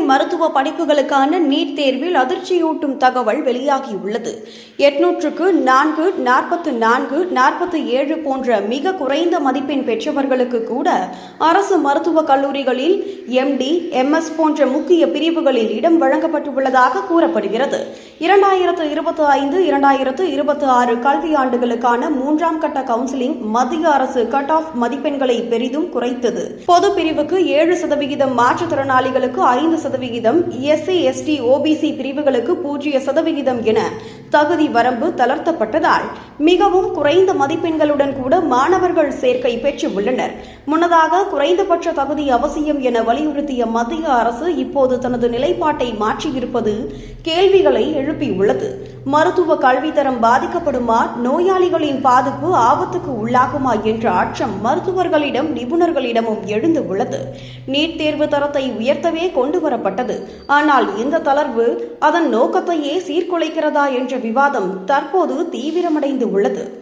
மருத்துவ படிப்புகளுக்கான நீட் தேர்வில் அதிர்ச்சியூட்டும் தகவல் வெளியாகியுள்ளது. 800க்கு 4, 44, 47 போன்ற மிக குறைந்த மதிப்பெண் பெற்றவர்களுக்கு கூட அரசு மருத்துவக் கல்லூரிகளில் MD, MS போன்ற முக்கிய பிரிவுகளில் இடம் வழங்கப்பட்டுள்ளதாக கூறப்படுகிறது. 2025-2026 கல்வியாண்டுகளுக்கான 3ஆம் கட்ட கவுன்சிலிங் மத்திய அரசு கட் ஆஃப் மதிப்பெண்களை பெரிதும் குறைத்தது. பொது பிரிவுக்கு 7%, மாற்றுத்திறனாளிகளுக்கு 5%, SC, ST, OBC பிரிவுகளுக்கு 0% என தகுதி வரம்பு தளர்த்தப்பட்டதால் மிகவும் குறைந்த மதிப்பெண்களுடன் கூட மாணவர்கள் சேர்க்கை பெற்றுள்ளனர். முன்னதாக குறைந்தபட்ச தகுதி அவசியம் என வலியுறுத்திய மத்திய அரசு இப்போது தனது நிலைப்பாட்டை மாற்றியிருப்பது கேள்விகளை எழுப்பியுள்ளது. மருத்துவ கல்வித்தரம் பாதிக்கப்படுமா, நோயாளிகளின் பாதிப்பு ஆபத்துக்கு உள்ளாகுமா என்ற அச்சம் மருத்துவர்களிடம் நிபுணர்களிடமும் எழுந்துள்ளது. நீட் தேர்வு தரத்தை உயர்த்தவே கொண்டுவரப்பட்டது. ஆனால் இந்த தளர்வு அதன் நோக்கத்தையே சீர்குலைக்கிறதா என்ற விவாதம் தற்போது தீவிரமடைந்து உள்ளது.